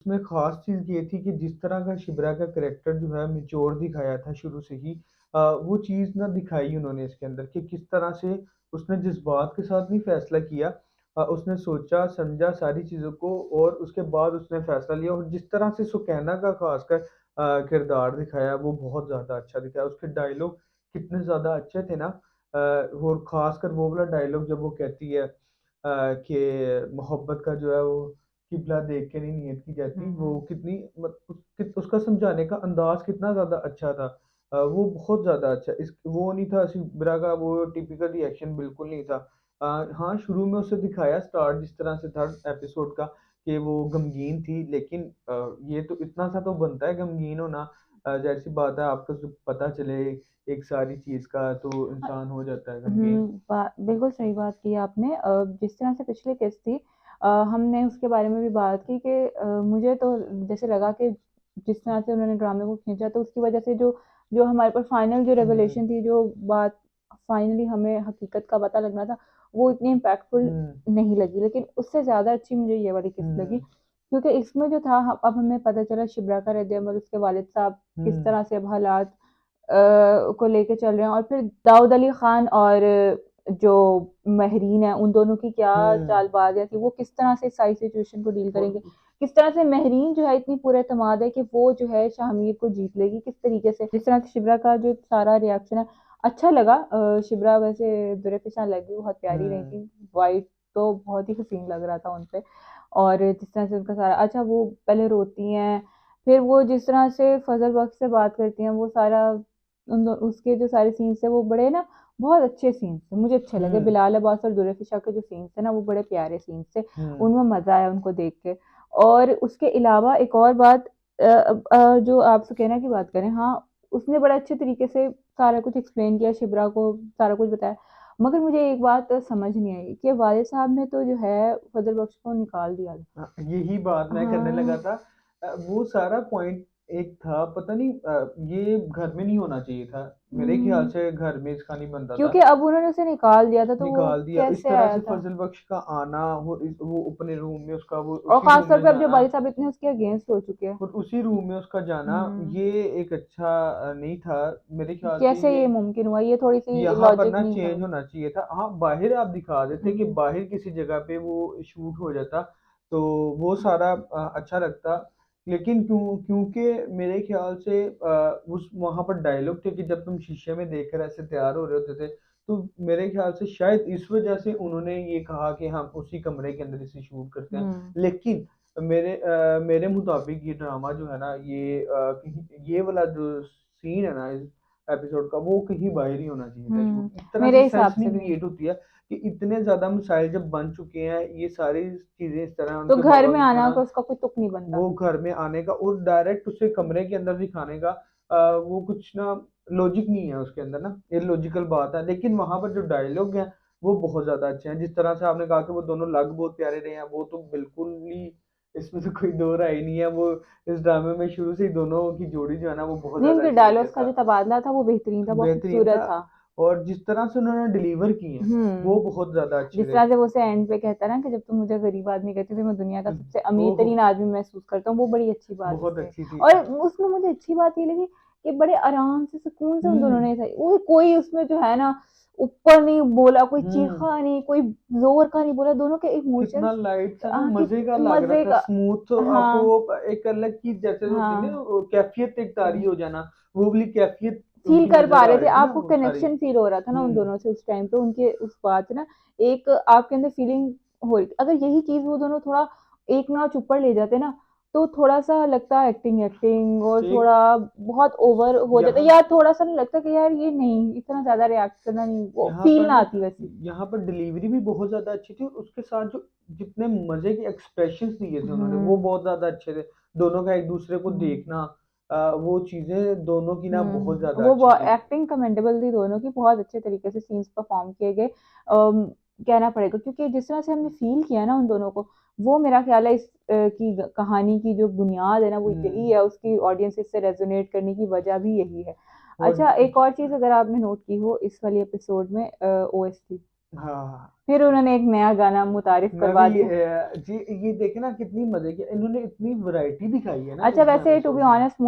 उसमें ख़ास चीज़ ये थी कि जिस तरह का शिब्रा का करैक्टर जो है मैच्योर दिखाया था शुरू से ही, वो चीज़ ना दिखाई उन्होंने इसके अंदर कि किस तरह से उसने जज़्बात के साथ नहीं फ़ैसला किया। उसने सोचा, समझा सारी चीज़ों को और उसके बाद उसने फ़ैसला लिया और जिस तरह से सुकैना का ख़ासकर किरदार दिखाया वो बहुत ज़्यादा अच्छा दिखाया। उसके डायलॉग कितने ज़्यादा अच्छे थे ना, और ख़ासकर वो वाला डायलॉग जब वो कहती है कि मोहब्बत का जो है वो किबला देख के नहीं नीयत की जाती, वो हुँ। कितनी उसका समझाने का अंदाज़ कितना ज़्यादा अच्छा था। वो बहुत ज़्यादा अच्छा वो नहीं था शिब्रा का वो टिपिकल रिएक्शन बिल्कुल नहीं था। हाँ, शुरू में उसे दिखाया स्टार्ट जिस तरह से था एपिसोड का कि वो गमगीन थी, लेकिन ये तो इतना सा तो बनता है गमगीन होना। ज़ाहिर-सी बात है आपको जब पता चले एक सारी चीज़ का तो इंसान हो जाता है गमगीन। बा बिल्कुल सही बात की आपने। जिस तरह से पिछली किस्त थी, हमने उसके बारे में भी बात की कि मुझे तो जैसे लगा कि जिस तरह से उन्होंने ड्रामे को खींचा तो उसकी वज़ह से जो जो हमारे पास फाइनल जो हुँ, रेवोल्यूशन थी, जो बात फाइनली हमें हकीकत का पता लगना था, वो इतनी इम्पैक्टफुल हुँ, नहीं लगी। लेकिन उससे ज़्यादा अच्छी मुझे ये वाली किस्त लगी, हुँ, क्योंकि इसमें जो था अब हमें पता चला शिब्रा का रद्द-ए-अमल, उसके वालिद साहब किस हुँ, तरह से अब हालात को लेके चल रहे हैं, और फिर दाऊद अली खान और जो महरीन है उन दोनों की क्या हुँ। चालबाज़ियाँ थी, वो किस तरह से इस सारी सिचुएशन को डील और करेंगे। किस तरह से महरीन जो है इतनी पुरएतमाद है कि वो जो है शाहमीर को जीत लेगी, किस तरीके से जिस तरह से शिब्रा का जो सारा रिएक्शन है अच्छा लगा। शिब्रा वैसे दुरफ़िशा लगी, बहुत प्यारी रही हुँ, थी, वाइट तो बहुत ही हसीन लग रहा था उन पे। और जिस तरह से उनका सारा अच्छा, वो पहले रोती हैं, फिर वो जिस तरह से फ़ज़ल बख्श से बात करती हैं, वो सारा उसके जो सारे सीन्स थे वो बड़े ना बहुत अच्छे सीन्स थे, मुझे अच्छे लगे। हुँ, बिलाल अब्बास और जुल्फ़िशा के जो सीन्स थे ना वो बड़े प्यारे सीन्स थे, हुँ, उनमें मज़ा आया उनको देख के। और उसके अलावा एक और बात, जो आप सुकैना की बात करें, हाँ, उसने बड़े अच्छे तरीके से सारा कुछ एक्सप्लेन किया, शिब्रा को सारा कुछ बताया। मगर मुझे एक बात समझ नहीं आई कि वालिद साहब ने तो जो है फ़ज़ल बख्श को निकाल दिया था। यही बात मैं करने लगा हाँ। था। वो सारा पॉइंट एक था पता नहीं, ये घर में नहीं होना चाहिए था। मेरे ख़्याल हुँ, से घर में इसका नहीं बनता था। क्योंकि अब उन्होंने उसे निकाल दिया था तो वो निकाल दिया इस कैसे तरह आया से था? फ़ज़ल बख्श का आना वो अपने रूम में उसका वो और उसी ख़ास रूम तौर में पे अब जो जाना वाली साहब इतने उसके अगेंस्ट हो चुके हैं। और उसी रूम में उसका जाना, हुँ। ये एक अच्छा नहीं था। मेरे ख़्याल से कैसे ये ये मुमकिन हुआ? ये थोड़ी-सी यहाँ पर लॉजिक ना नहीं था चेंज उसमें। होना चाहिए था। हाँ, बाहिर आप दिखा देते कि हुँ। बाहिर किसी जगह पे वो शूट हो जाता, तो वो सारा अच्छा लगता। लेकिन क्योंकि मेरे ख़्याल से उस वहाँ पर डायलॉग थे कि जब तुम शीशे में देखकर ऐसे तैयार हो रहे होते थे, तो मेरे ख़्याल से शायद इस वज़ह से उन्होंने ये कहा कि हम उसी कमरे के अंदर इसे शूट करते हैं। हुँ। लेकिन मेरे मुताबिक ये ड्रामा जो है ना, कहीं ये वाला जो सीन है ना इस एपिसोड का, वो कहीं बाहर ही होना चाहिए था शूट। हुँ। इस तरह से मेरे सेंस हिसाब से नहीं भी। क्रिएट होती है कि इतने ज़्यादा मसाइल जब बन चुके हैं, ये सारी चीज़ें इस तरह तो उनके घर बाबा में की आना का तरह उसका कोई तुक नहीं बनता। वो घर में आने का और डायरेक्ट उसे कमरे के अंदर दिखाने का, वो कुछ ना लॉजिक नहीं है उसके अंदर ना, इलॉजिकल बात है। लेकिन वहाँ पर जो डायलॉग हैं, वो बहुत ज़्यादा अच्छे हैं। जिस तरह से आपने कहा कि वो दोनों लग बहुत प्यारे रहे हैं, वो तो बिल्कुल ही इसमें तो कोई दो राय ही नहीं है। वो इस ड्रामे में शुरू से ही दोनों की जोड़ी जो है ना, वो बहुत नहीं, ज़्यादा उनके अच्छी है डायलॉग्स का जो तबादला था वो बेहतरीन था, बहुत बेहतरीन खूबसूरत था था। और जिस तरह से उन्होंने डिलीवर की हैं, वो हुँ। बहुत ज़्यादा अच्छे जिस थे। तरह से वो उसे एंड पे कहता है ना कि जब तुम मुझे गरीब आदमी कहती थी, मैं दुनिया का सबसे अमीर ओह! तरीन आदमी महसूस करता हूँ, वो बड़ी अच्छी बात बहुत उससे है। अच्छी थी। और उसमें मुझे अच्छी बात ये लगी कि बड़े आराम से, सुकून से उन दोनों हुँ, ने सही वो कोई उसमें जो है ना ऊपर नहीं बोला, कोई हुँ। चीखा नहीं, कोई ज़ोर का नहीं बोला, दोनों के कितना इमोशंस लाइट सा ना कि मज़े का लग रहा मज़े था, का। स्मूथ आपको हाँ, एक अलग की जैसे होती है ना हाँ। वो कैफ़ियत एक तारी हो जाना, वो वाली कैफ़ियत फ़ील उनकी कर पा नज़र आ रहे थे, रही थी ना आपको वो सारी। कनेक्शन फ़ील हो रहा था ना उन हुँ, दोनों से उस टाइम पे, उनके उस बात से ना एक आपके अंदर फ़ीलिंग हो रही थी। अगर यही चीज़ वो दोनों थोड़ा एक नॉच ऊपर ले जाते ना, तो थोड़ा-सा लगता एक्टिंग और एक थोड़ा बहुत ओवर हो जाता, यहाँ या थोड़ा-सा ना लगता कि यार ये नहीं, इतना ज़्यादा रिएक्ट करना नहीं, वो यहाँ फ़ील पर ना ना आती वैसी। यहाँ पर डिलीवरी भी बहुत ज़्यादा अच्छी थी और उसके साथ जो जितने मज़े के एक्सप्रेशंस दिए थे उन्होंने, वो हुँ, बहुत ज़्यादा अच्छे थे। दोनों का एक-दूसरे को हुँ। देखना, वो चीज़ें दोनों की ना बहुत ज़्यादा वो अच्छी थी। एक्टिंग कमेंडेबल थी दोनों की, बहुत अच्छे तरीके से सीन्स परफॉर्म किए गए। कहना पड़ेगा, क्योंकि जिस तरह से हमने फ़ील किया ना उन दोनों को, वो मेरा ख़्याल है इस की कहानी की जो बुनियाद है ना वो यही हुँ, है, उसकी ऑडियंस से रेज़ोनेट करने की वजह भी यही है। और अच्छा, एक और चीज़ अगर आपने नोट की हो इस वाले एपिसोड में, ओएसटी हाँ, फिर उन्होंने एक नया गाना मुतारिफ मैं करवा भी दिया। जी ये देखे ना कितनी मजे की इन्होंने इतनी वैरायटी दिखाई है ना अच्छा, इस वैसे टू बी एपिसोड में। ऑनेस्ट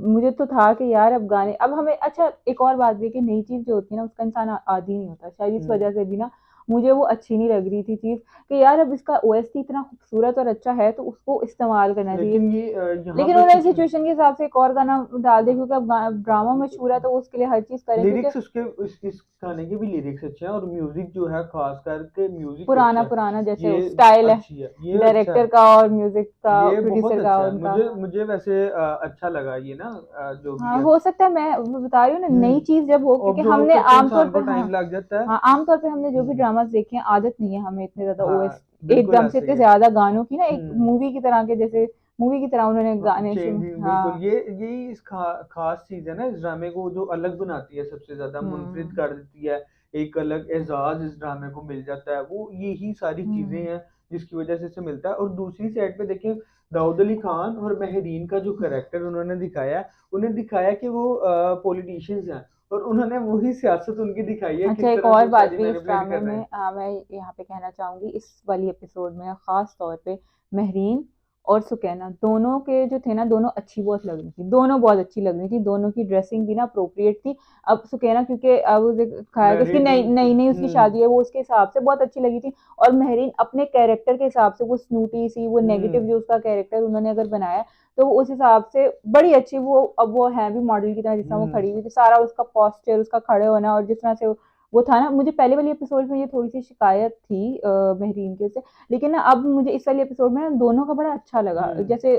मुझे तो था कि यार अब गाने अब हमें अच्छा एक और बात भी है कि नई चीज़ जो होती है ना उसका इंसान आदी नहीं होता, शायद इस हम्म। वजह से भी ना मुझे वो अच्छी नहीं लग रही थी चीज़ कि यार अब इसका ओएसटी इतना खूबसूरत और अच्छा है तो उसको इस्तेमाल करना चाहिए। लेकिन ये यहाँ लेकिन पर उन्होंने कुछ सिचुएशन के हिसाब से एक और गाना डाल दिया क्योंकि अब ड्रामा मशहूर है तो वो उसके लिए हर चीज़ करें क्योंकि लिरिक्स उसके इस गाने के भी लिरिक्स अच्छे हैं और म्यूजिक जो है खास करके म्यूजिक पुराना अच्छा है। पुराना जैसे ये स्टाइल है अच्छी है ये अच्छा डायरेक्टर है। का और म्यूजिक का ये बहुत प्रोड्यूसर का अच्छा है उनका। मुझे मुझे वैसे अच्छा लगा ये ना जो भी हाँ है। हो सकता है, मैं वो बता रही हूँ ना नई चीज जब हो क्योंकि ऑब्जर्व हमने करते आमतौर इंसान पे को हाँ टाइम लग जाता है। हाँ आमतौर पे हमने जो भी हम्म। ड्रामास देखे हैं आदत नहीं है हमें इतने ज्यादा ओएस हाँ बिल्कुल एकदम से ऐसे ही इतने है। ज्यादा गानों की ना एक हम्म। मूवी की तरह के जैसे मूवी की तरह उन्होंने गाने शुरू चेंजिंग बिल्कुल हाँ। यही इस खास चीज है ना इस ड्रामे को जो अलग बनाती है सबसे ज्यादा मुनफरिद हम्म कर देती है। एक अलग एजाज इस ड्रामे को मिल जाता है वो यही सारी चीजें हम्म हैं जिसकी वजह से इसे मिलता है। और दूसरी साइड पे देखें दाऊद अली खान और महरीन का जो करेक्टर उन्होंने दिखाया है उन्हें दिखाया कि वो पॉलिटिशियंस हैं और उन्होंने वही सियासत उनकी दिखाई है अच्छा, किस एक तरह से और वो बात सारी भी इस मैनिपुलेट ड्रामे कर रहे में हैं। मैं यहाँ पे कहना चाहूंगी इस वाली एपिसोड में खास तौर पे महरीन और सुकैना दोनों के जो थे ना दोनों अच्छी बहुत लग रही थी, दोनों बहुत अच्छी लग रही थी, दोनों की ड्रेसिंग भी ना अप्रोप्रिएट थी। अब सुकैना क्योंकि अब उसे खाया कि उसकी महरीन नई नई नई उसकी हम्म शादी है वो उसके हिसाब से बहुत अच्छी लगी थी। और महरीन अपने कैरेक्टर के हिसाब से वो स्नूटी सी वो नेगेटिव हम्म जो उसका कैरेक्टर उन्होंने अगर बनाया तो वो उस हिसाब से बड़ी अच्छी वो अब वो है भी मॉडल की तरह जिस तरह वो हम्म। खड़ी हुई थी, सारा उसका पॉस्चर उसका खड़े होना और जिस तरह से वो था ना मुझे पहले वाली एपिसोड में ये थोड़ी सी शिकायत थी महरीन के से। लेकिन ना अब मुझे इस वाली एपिसोड में ना दोनों का बड़ा अच्छा लगा हम्म। जैसे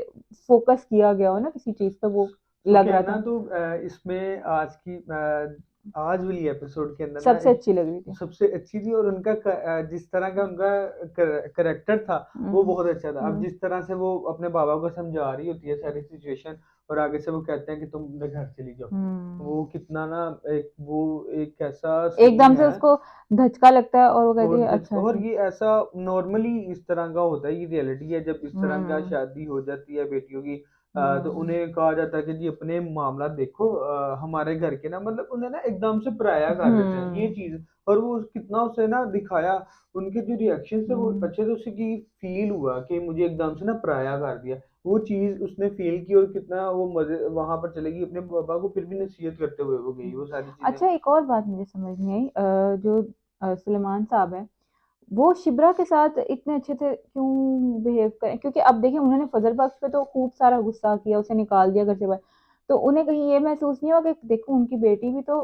फोकस किया गया हो ना किसी चीज पे वो लग रहा सुकैना था। तो इसमें आज वाली एपिसोड के अंदर ना सबसे एक अच्छी लग रही थी। सबसे अच्छी थी और उनका जिस तरह का उनका करेक्टर था वो हम्म बहुत अच्छा था। अब हम्म जिस तरह से वो अपने बाबा को समझा रही होती है सारी सिचुएशन और आगे से वो कहते हैं कि तुम अपने घर चली जाओ। हम्म। वो कितना ना एक ऐसा सीन एकदम से है। उसको धचका लगता है और वो कहती है अच्छा और ठीक। ये ऐसा नॉर्मली इस तरह का होता है ये रियलिटी है जब इस तरह का हम्म शादी हो जाती है बेटियों की तो हम्म उन्हें कहा जाता है कि जी अपने मामला देखो हमारे घर के ना मतलब उन्हें ना एकदम से पराया कर देते हैं ये हम्म चीज। और वो कितना उसे ना दिखाया उनके जो रिएक्शन थे वो हम्म। अच्छे से उसकी फील हुआ कि मुझे एकदम से ना पराया कर दिया। वो चीज उसने फील की और कितना वो मजे वहां पर चलेगी अपने बाबा को फिर भी नसीहत करते हुए वो गई वो सारी चीजें। अच्छा, एक और बात मुझे समझ नहीं आई जो सुलेमान साहब है वो शिब्रा के साथ इतने अच्छे से क्यों बिहेव करें क्योंकि अब देखिए उन्होंने फजल बख्श पे तो खूब सारा गुस्सा किया उसे निकाल दिया घर से बाहर। तो उन्हें कहीं ये महसूस नहीं हुआ कि देखो उनकी बेटी भी तो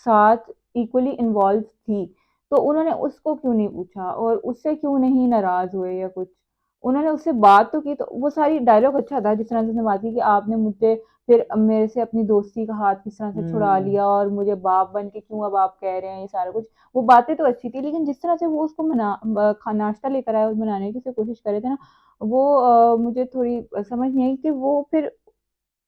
साथ इक्वली इन्वॉल्व थी, तो उन्होंने उसको क्यों नहीं पूछा और उससे क्यों नहीं नाराज हुए या कुछ। उन्होंने उससे बात तो की तो वो सारी डायलॉग अच्छा था जिस तरह से उसने बात की कि आपने मुझे फिर मेरे से अपनी दोस्ती का हाथ किस तरह से छुड़ा हम्म। लिया और मुझे बाप बन के क्यों अब आप कह रहे हैं ये सारा कुछ। वो बातें तो अच्छी थी लेकिन जिस तरह से वो उसको नाश्ता लेकर आए और बनाने की कोशिश करे थे ना वो मुझे थोड़ी समझ नहीं आई कि वो फिर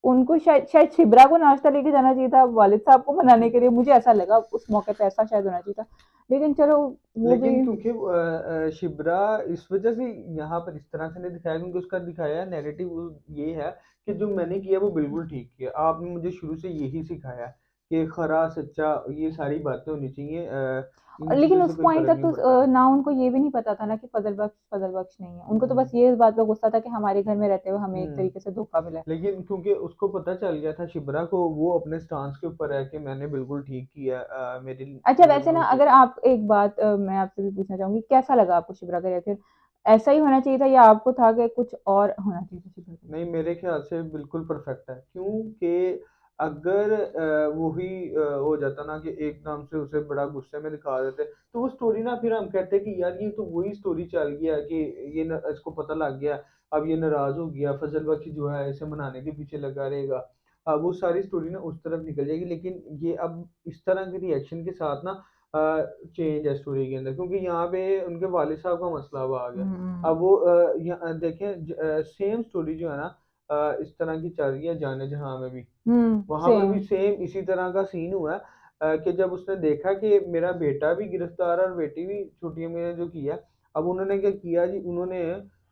उनको शायद शायद शिब्रा को नाश्ता लेके जाना चाहिए था वालिद साहब को मनाने के लिए, मुझे ऐसा लगा उस मौके पे ऐसा शायद होना चाहिए था। लेकिन चलो वो भी लेकिन क्योंकि शिब्रा इस वजह से यहाँ पर इस तरह से नहीं दिखाया क्योंकि उसका दिखाया नैरेटिव ये है कि जो मैंने किया वो बिल्कुल ठीक किया आपने मुझे शुरू से यही सिखाया कि खरा सच्चा ये सारी बातें होनी चाहिए इन लेकिन चीज़ों से उस कोई पॉइंट फर्क तक नहीं तो पड़ता। ना उनको ये भी नहीं पता था ना कि फजल बख्श नहीं है, उनको तो हम्म बस ये इस बात का गुस्सा था कि हमारे घर में रहते हुए हमें एक हम्म। तरीके से धोखा मिला है। लेकिन क्योंकि उसको पता चल गया था शिब्रा को वो अपने स्टांस के ऊपर है कि मैंने बिल्कुल ठीक किया अच्छा, मेरे वैसे ना मुंह से। अगर आप एक बात मैं आपसे भी पूछना चाहूंगी कैसा लगा आपको शिब्रा का रिएक्शन, ऐसा ही होना चाहिए था या आपको था कि कुछ और होना चाहिए था शिब्रा का नहीं रिएक्शन। मेरे ख्याल से बिल्कुल परफेक्ट है क्योंकि अगर वही हो जाता ना कि एकदम से उसे बड़ा गुस्से में दिखा देते तो वो स्टोरी ना फिर हम कहते कि यार ये तो वही स्टोरी चल गया कि इसको पता लग गया अब ये नाराज हो गया फजल बख्श जो है इसे मनाने के पीछे लगा रहेगा। वो सारी स्टोरी ना उस तरफ निकल जाएगी लेकिन ये अब इस तरह के रिएक्शन के साथ ना चेंज है स्टोरी के अंदर क्योंकि यहाँ पे उनके वालिद साहब का मसला अब आ गया। हम्म अब वो देखें सेम स्टोरी जो है ना इस तरह की चल रही है जाने जहां में भी वहां पर भी सेम। सेम इसी तरह का सीन हुआ है कि जब उसने देखा कि मेरा बेटा भी गिरफ्तार है और बेटी भी छुट्टियों में जो किया अब उन्होंने क्या किया जी उन्होंने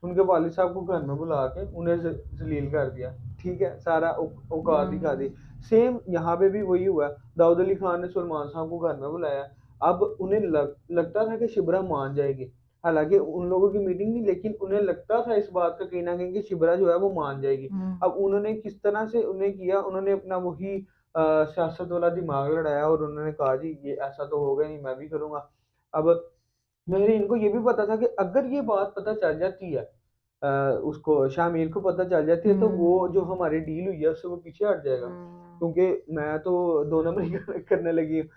उनके वालिद साहब को घर में बुला के उन्हें जलील कर दिया। ठीक है सारा औकात दिखा दी। हम्म सेम यहाँ पे भी वही हुआ दाऊद अली खान ने सलमान साहब को घर में बुलाया। अब उन्हें लगता था कि शिब्रा मान जाएगी। हालाँकि उन लोगों की मीटिंग थी, लेकिन उन्हें लगता था इस बात का कहीं न कहीं कि शिब्रा जो है वो मान जाएगी। हुँ। अब उन्होंने किस तरह से उन्हें किया, उन्होंने अपना वही सियासत वाला दिमाग लड़ाया और उन्होंने कहा जी ये ऐसा तो होगा नहीं, मैं भी करूँगा। अब मेरे इनको ये भी पता था कि अगर ये बात पता चल जाती है उसको शामिल को पता चल जाती है, तो वो हुँ। जो हमारी डील हुई है उससे वो पीछे हट जाएगा। हुँ। क्योंकि मैं तो 2 नंबरी करने लगी हूँ।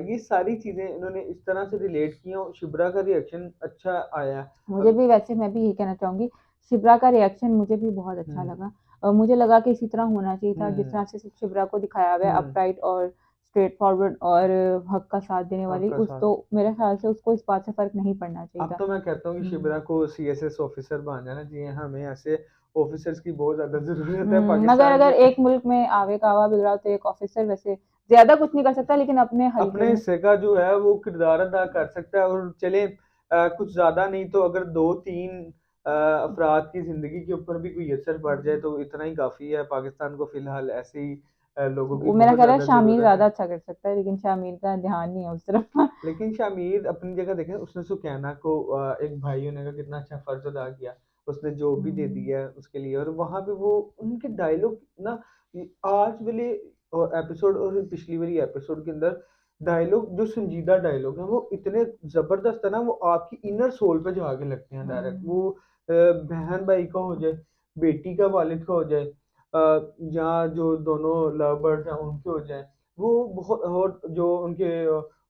ये सारी चीज़ें इन्होंने इस तरह से रिलेट की हैं और शिब्रा का रिएक्शन अच्छा आया। मुझे अब भी वैसे मैं भी यही कहना चाहूँगी, शिप्रा का रिएक्शन मुझे भी बहुत अच्छा हुँ, लगा। मुझे लगा कि इसी तरह होना चाहिए था, जिस हुँ, तरह से शिप्रा को दिखाया गया हुँ, अपराइट और स्ट्रेट फॉरवर्ड और हक का साथ देने वाली, आपका उस साथ। तो मेरे ख़्याल से उसको इस बात से फ़र्क नहीं पड़ना चाहिए अब था। तो मैं कहता हूँ कि हुँ। शिब्रा को सीएसएस ऑफ़िसर बन जाना चाहिए। हमें ऐसे ऑफ़िसर्स की बहुत ज़्यादा ज़रूरत है मगर पाकिस्तान अगर में। एक मुल्क में आवे-कावा बिगड़ा तो एक ऑफ़िसर वैसे ज़्यादा कुछ नहीं कर सकता, लेकिन अपने हलके अपने में हिस्से का जो है वो किरदार अदा कर सकता है और चले कुछ ज़्यादा नहीं तो अगर 2-3 अफ़राद की ज़िंदगी के ऊपर भी कोई असर पड़ जाए तो इतना ही काफ़ी है। पाकिस्तान को फ़िलहाल ऐसे ही लोगों की वो मेरा बहुत ख़्याल है ज़्यादा शामिर ज़रूरत ज़्यादा है। अच्छा कर सकता है, लेकिन शामिर का ध्यान नहीं है उस तरफ। लेकिन शामिर अपनी जगह देखें उसने सुकैना को एक भाई होने का कितना अच्छा फ़र्ज़ अदा किया। उसने जॉब भी दे दी हुँ। है उसके लिए और वहाँ पे वो उनके डायलॉग ना आज वाले एपिसोड और पिछली वाली एपिसोड के अंदर डायलॉग जो संजीदा डायलॉग हैं वो इतने ज़बरदस्त है ना वो आपकी इनर सोल पे जाके लगते हैं डायरेक्ट। हुँ। वो बहन-भाई का हो जाए, बेटी का वालिद का हो जाए या जो दोनों लव बर्ड्स हैं उनके हो जाए, वो बहुत और जो उनके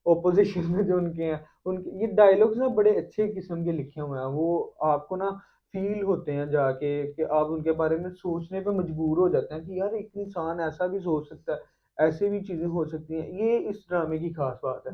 ऑपोज़िशन में जो उनके हैं, उनके ये डायलॉग्स ना बड़े अच्छे किस्म के लिखे हुए हैं। वो आपको ना फ़ील होते हैं जाके कि आप उनके बारे में सोचने पे मजबूर हो जाते हैं कि यार एक इंसान ऐसा भी सोच सकता है, ऐसी भी चीज़ें हो सकती हैं। ये इस ड्रामे की ख़ास बात है।